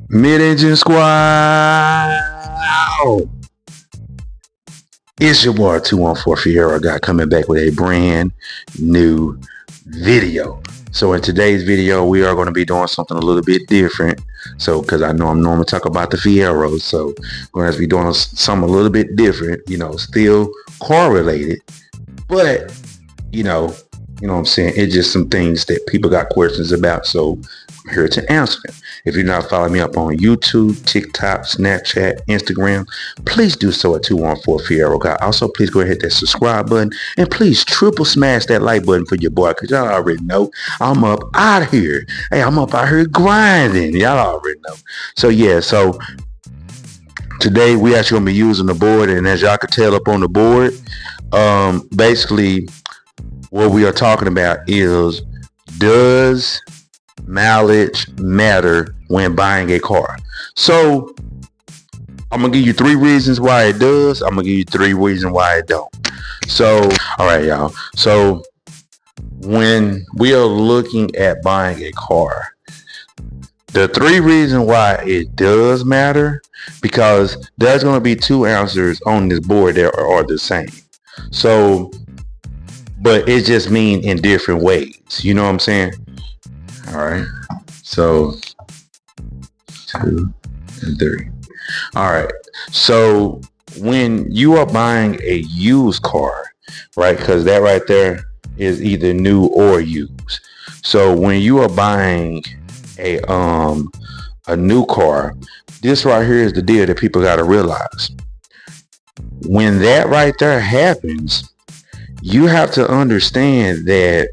Mid-Engine Squad. It's your boy 214 Fiero guy coming back with a brand new video. So in today's video, we are going to be doing something a little bit different. So because I know I'm normally talking about the Fieros, so we're going to be doing something a little bit different, still correlated, but you know what I'm saying? It's just some things that people got questions about, so I'm here to answer them. If you're not following me up on YouTube, TikTok, Snapchat, Instagram, please do so at 214 Fiero guy. Also, please go ahead and hit that subscribe button, and please triple smash that like button for your boy, because y'all already know I'm up out here. Hey, I'm up out here grinding. Y'all already know. So yeah, so today we actually gonna be using the board, and as y'all can tell up on the board, basically what we are talking about is, does mileage matter when buying a car? So I'm gonna give you 3 reasons why it does. I'm gonna give you 3 reasons why it don't. So all right, y'all, so when we are looking at buying a car, the 3 reasons why it does matter, because there's going to be 2 answers on this board that are the same. So but it just mean in different ways. You know what I'm saying? All right. So 2 and 3. All right. So when you are buying a used car, right? Because that right there is either new or used. So when you are buying a new car, this right here is the deal that people got to realize. When that right there happens, you have to understand that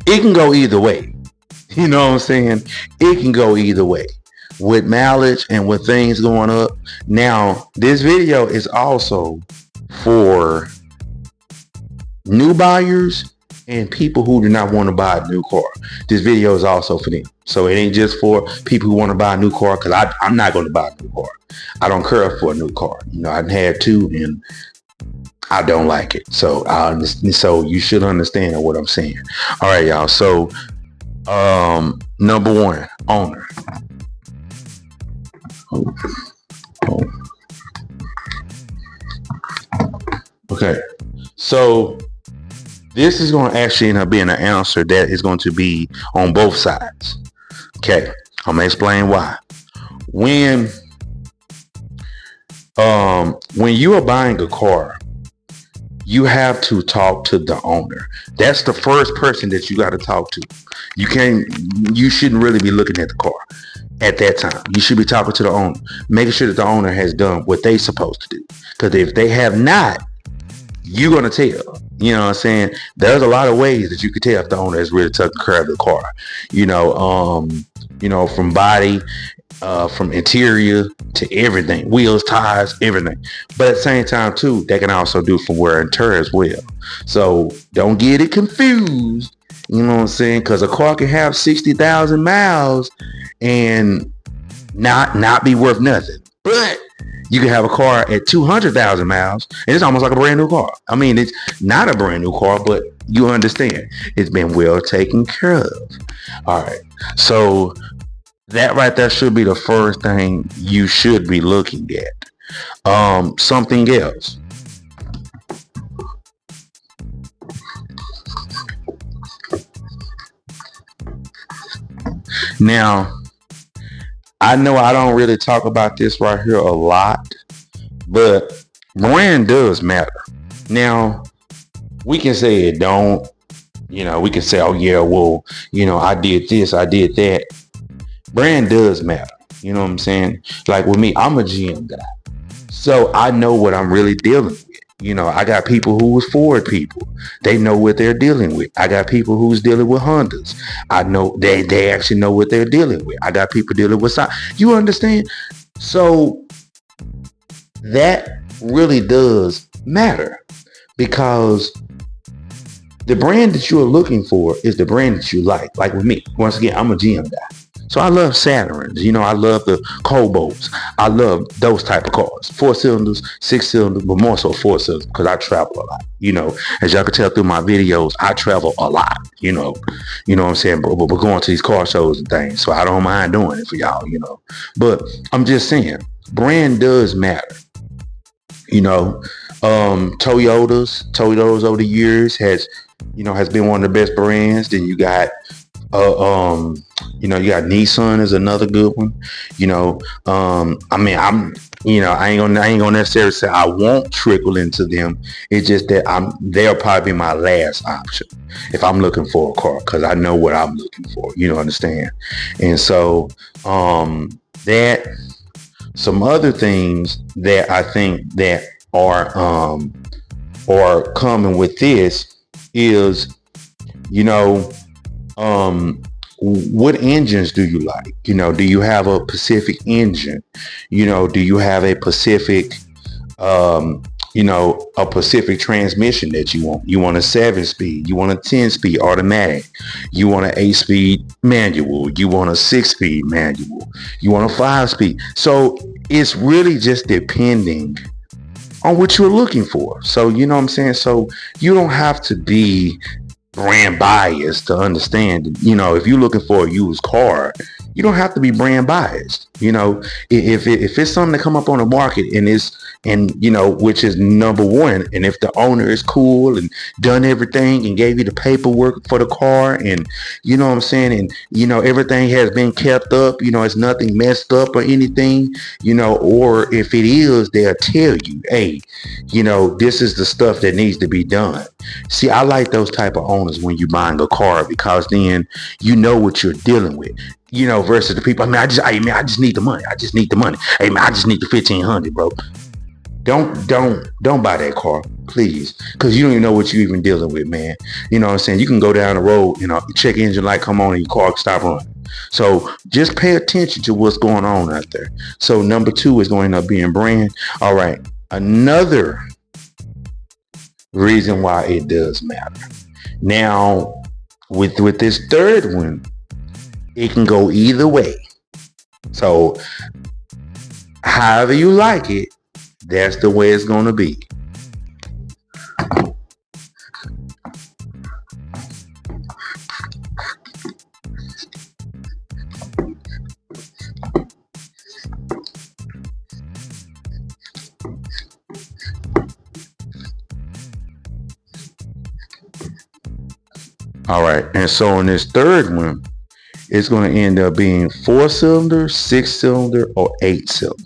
it can go either way. You know what I'm saying? It can go either way with mileage and with things going up. Now, this video is also for new buyers and people who do not want to buy a new car. This video is also for them. So it ain't just for people who want to buy a new car, because I'm not going to buy a new car. I don't care for a new car. I've had 2 and I don't like it. So so you should understand what I'm saying. All right, y'all. So number 1, owner. Okay. So this is going to actually end up being an answer that is going to be on both sides. Okay. I'm going to explain why. When you are buying a car, you have to talk to the owner. That's the first person that you got to talk to. You shouldn't really be looking at the car at that time. You should be talking to the owner, making sure that the owner has done what they're supposed to do. Because if they have not, you're going to tell. You know what I'm saying? There's a lot of ways that you could tell if the owner has really taken care of the car. From body, from interior to everything, wheels, tires, everything. But at the same time too, they can also do from wear and tear as well. So don't get it confused. You know what I'm saying? Because a car can have 60,000 miles and not be worth nothing. But you can have a car at 200,000 miles and it's almost like a brand new car. I mean, it's not a brand new car, but you understand it's been well taken care of. All right. So that right there should be the first thing you should be looking at. Something else. Now, I know I don't really talk about this right here a lot, but brand does matter. Now, we can say it don't. We can say, oh yeah, well, I did this, I did that. Brand does matter. You know what I'm saying? Like with me, I'm a GM guy. So I know what I'm really dealing with. I got people who was Ford people. They know what they're dealing with. I got people who's dealing with Hondas. I know they actually know what they're dealing with. I got people dealing with you understand? So that really does matter, because the brand that you are looking for is the brand that you like. Like with me, once again, I'm a GM guy. So I love Saturns. I love the Cobalts. I love those type of cars. 4 cylinders, 6 cylinders, but more so 4 cylinders because I travel a lot. As y'all can tell through my videos, I travel a lot. What I'm saying? But we're going to these car shows and things, so I don't mind doing it for y'all. But I'm just saying, brand does matter. Toyotas over the years has been one of the best brands. Then you got you got Nissan is another good one. I ain't gonna necessarily say I won't trickle into them. It's just that they'll probably be my last option if I'm looking for a car, because I know what I'm looking for. Understand? And so that some other things that I think that are coming with this is, what engines do you like? Do you have a Pacific engine? Do you have a Pacific a Pacific transmission that you want? You want a 7-speed, you want a 10-speed automatic, you want an 8-speed manual, you want a 6-speed manual, you want a 5-speed. So it's really just depending on what you're looking for. So what I'm saying? So you don't have to be brand biased to understand, if you're looking for a used car, you don't have to be brand biased. If it's something that come up on the market which is number one, and if the owner is cool and done everything and gave you the paperwork for the car, and what I'm saying, and everything has been kept up, it's nothing messed up or anything, or if it is, they'll tell you, hey, this is the stuff that needs to be done. See, I like those type of owners when you're buying a car, because then you know what you're dealing with. Versus the people, I just need the money. I just need the money. Hey man, I just need the 1,500, bro. Don't buy that car, please, because you don't even know what you're even dealing with, man. What I'm saying? You can go down the road, check engine light come on and your car can stop running. So just pay attention to what's going on out there. So number 2 is going to end up being brand. All right, another reason why it does matter. Now, with this third one, it can go either way. So however you like it, that's the way it's going to be. All right. And so on this third one, it's going to end up being 4-cylinder, 6-cylinder, or 8-cylinder.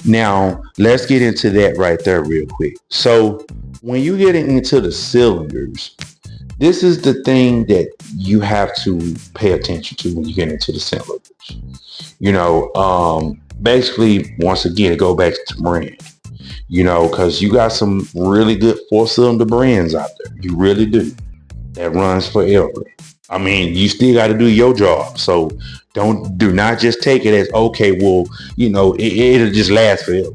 Now, let's get into that right there real quick. So when you get into the cylinders, this is the thing that you have to pay attention to when you get into the cylinders. Basically, once again, go back to brand. Because you got some really good 4-cylinder brands out there. You really do. That runs forever. You still got to do your job. So do not just take it as, okay, well, it'll just last forever.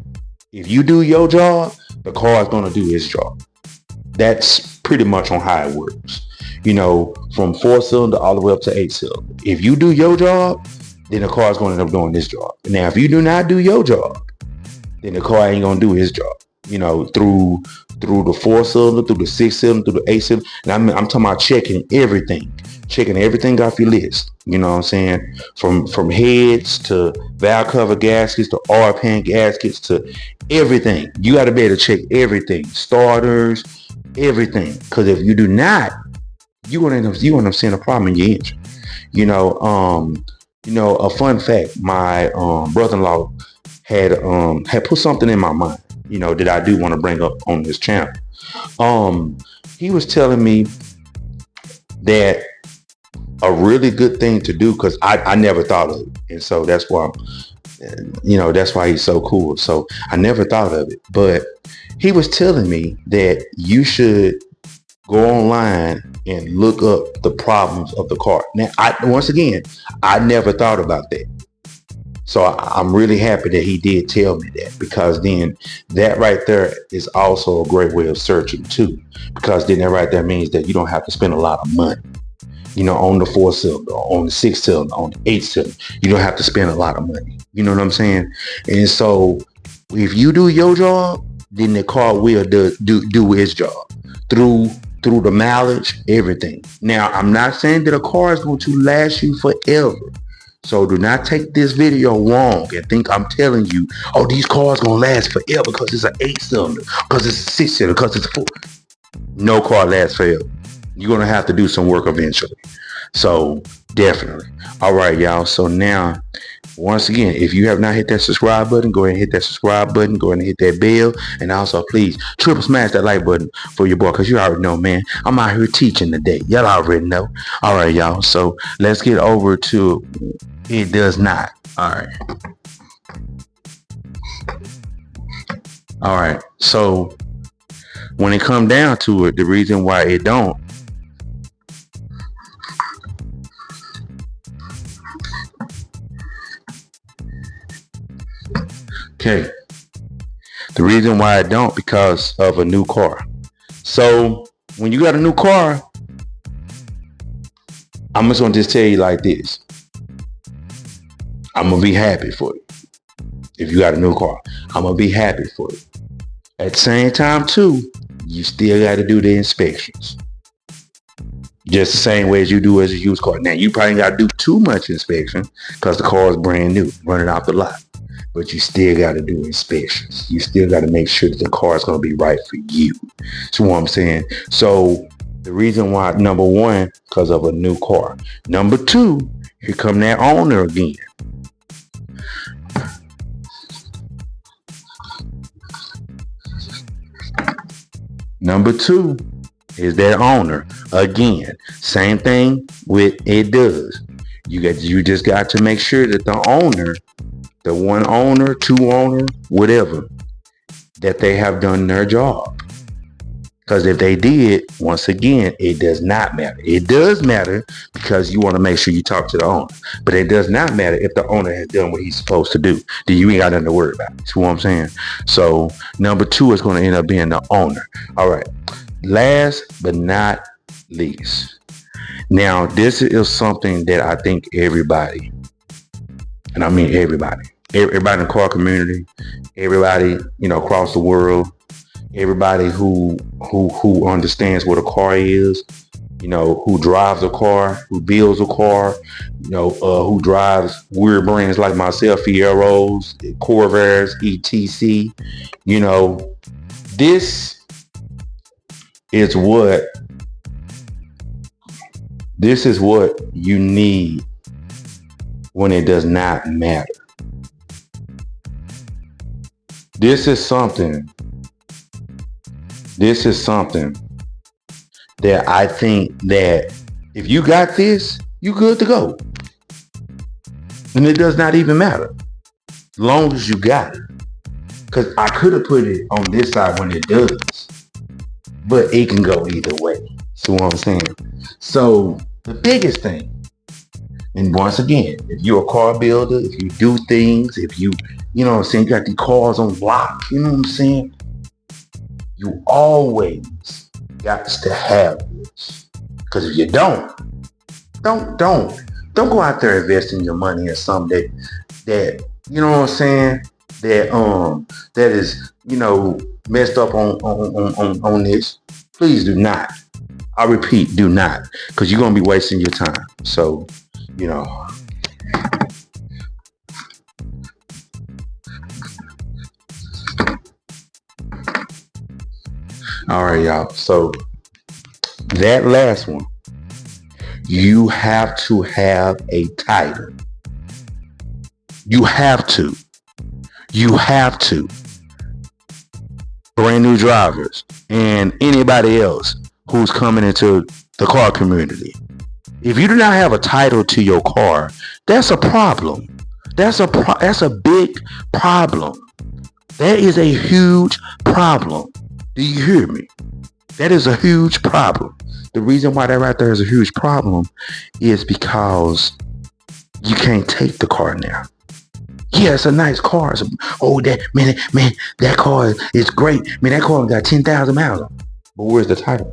If you do your job, the car is going to do its job. That's pretty much on how it works. From 4-cylinder all the way up to 8-cylinder. If you do your job, then the car is going to end up doing this job. Now, if you do not do your job, then the car ain't going to do his job. Through the 4-cylinder, through the 6-cylinder, through the 8-cylinder. And I'm talking about checking everything off your list. You know what I'm saying? From heads to valve cover gaskets to oil pan gaskets to everything. You got to be able to check everything. Starters, everything. Because if you do not, you're going to end up seeing a problem in your engine. A fun fact, my brother-in-law had put something in my mind, that I do want to bring up on this channel. He was telling me that a really good thing to do, because I never thought of it. And so that's why, that's why he's so cool. So I never thought of it. But he was telling me that you should go online and look up the problems of the car. Now, once again, I never thought about that. So I'm really happy that he did tell me that, because then that right there is also a great way of searching too, because then that right there means that you don't have to spend a lot of money. on the 4-cylinder, on the 6-cylinder, on the 8-cylinder. You don't have to spend a lot of money. You know what I'm saying? And so if you do your job, then the car will do its job through the mileage, everything. Now, I'm not saying that a car is going to last you forever. So do not take this video wrong and think I'm telling you, oh, these cars going to last forever because it's an 8-cylinder, because it's a 6-cylinder, because it's a 4. No car lasts forever. You're going to have to do some work eventually. So definitely. All right, y'all. So now, once again, if you have not hit that subscribe button, go ahead and hit that subscribe button. Go ahead and hit that bell. And also, please, triple smash that like button for your boy, because you already know, man, I'm out here teaching today. Y'all already know. All right, y'all. So let's get over to it does not. All right. All right. So when it comes down to it, the reason why it don't, okay, the reason why I don't, because of a new car. So when you got a new car, I'm just gonna tell you like this. I'm gonna be happy for you. If you got a new car, I'm gonna be happy for you. At the same time too, you still got to do the inspections. Just the same way as you do as a used car. Now, you probably got to do too much inspection because the car is brand new, running off the lot. But you still got to do inspections. You still got to make sure that the car is going to be right for you. That's what I'm saying. So the reason why, number one, because of a new car. Number two, here come that owner again. Number two is that owner. Again, same thing with it does. You just got to make sure that the owner, the one owner, two owner, whatever, that they have done their job. Because if they did, once again, it does not matter. It does matter because you want to make sure you talk to the owner. But it does not matter if the owner has done what he's supposed to do. Then you ain't got nothing to worry about. That's what I'm saying. So number two is going to end up being the owner. All right. Last but not least. Now, this is something that I think everybody, and I mean everybody in the car community, everybody, across the world, everybody who understands what a car is, who drives a car, who builds a car, who drives weird brands like myself, Fieros, Corvairs, etc. This is what you need when it does not matter. This is something that I think that if you got this, you good to go. And it does not even matter. As long as you got it. Because I could have put it on this side when it does. But it can go either way. See what I'm saying? So the biggest thing, and once again, if you're a car builder, if you do things, if you know what I'm saying, you got the cars on block, you know what I'm saying? You always got to have this. Because if you don't go out there investing your money in something that you know what I'm saying, that is, messed up on this. Please do not. I repeat, do not. Because you're going to be wasting your time. So, all right, y'all. So that last one, you have to have a title. You have to. Brand new drivers and anybody else who's coming into the car community. If you do not have a title to your car, that's a problem. That's a big problem. That is a huge problem. Do you hear me? That is a huge problem. The reason why that right there is a huge problem is because you can't take the car now. Yeah, it's a nice car. That car is great. Man, that car got 10,000 miles on it. But where's the title?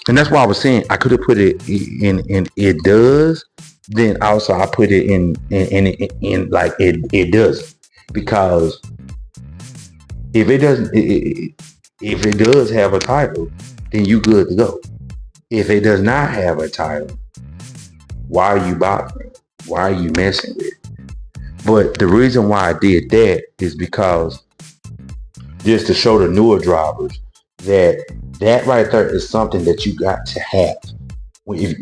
And that's why I was saying I could have put it in it does. Then also I put it in like it does, because if it doesn't, if it does have a title, then you good to go. If it does not have a title, why are you bothering? Why are you messing with it? But the reason why I did that is because just to show the newer drivers that right there is something that you got to have. If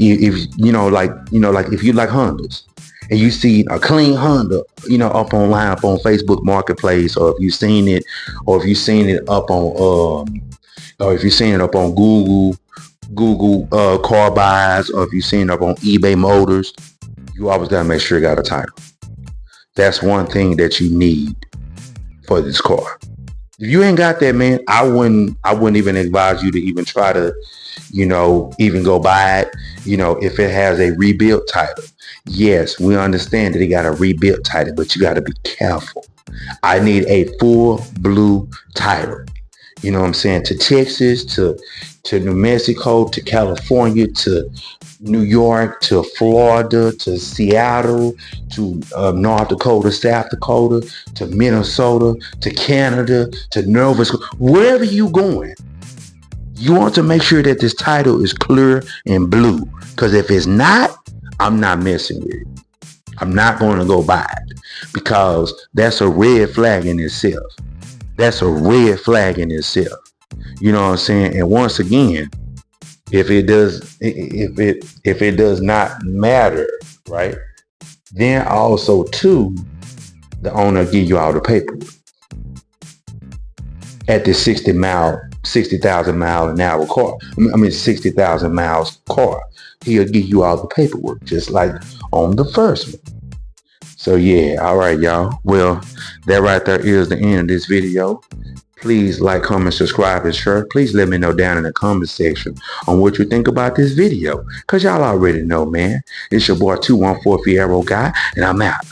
like if you like Hondas and you see a clean Honda, up online, up on Facebook Marketplace, or if you've seen it, or if you've seen it up on or if you've seen it up on Google car buys, or if you've seen it up on eBay Motors, you always gotta make sure you got a title. That's one thing that you need for this car. If you ain't got that, man, I wouldn't even advise you to even try to, even go buy it, if it has a rebuilt title. Yes, we understand that it got a rebuilt title, but you got to be careful. I need a full blue title. You know what I'm saying? To Texas, to New Mexico, to California, to New York, to Florida, to Seattle, to North Dakota, South Dakota, to Minnesota, to Canada, to Nova Scotia, wherever you going, you want to make sure that this title is clear and blue. Because if it's not, I'm not messing with it. I'm not going to go buy it, because that's a red flag in itself. That's a red flag in itself. You know what I'm saying? And once again, if it does not matter, right? Then also too, the owner give you all the paperwork. At the 60,000 mile an hour car. 60,000 miles car. He'll give you all the paperwork, just like on the first one. So yeah, all right, y'all. Well, that right there is the end of this video. Please like, comment, subscribe, and share. Please let me know down in the comment section on what you think about this video, because y'all already know, man. It's your boy 214 Fiero Guy, and I'm out.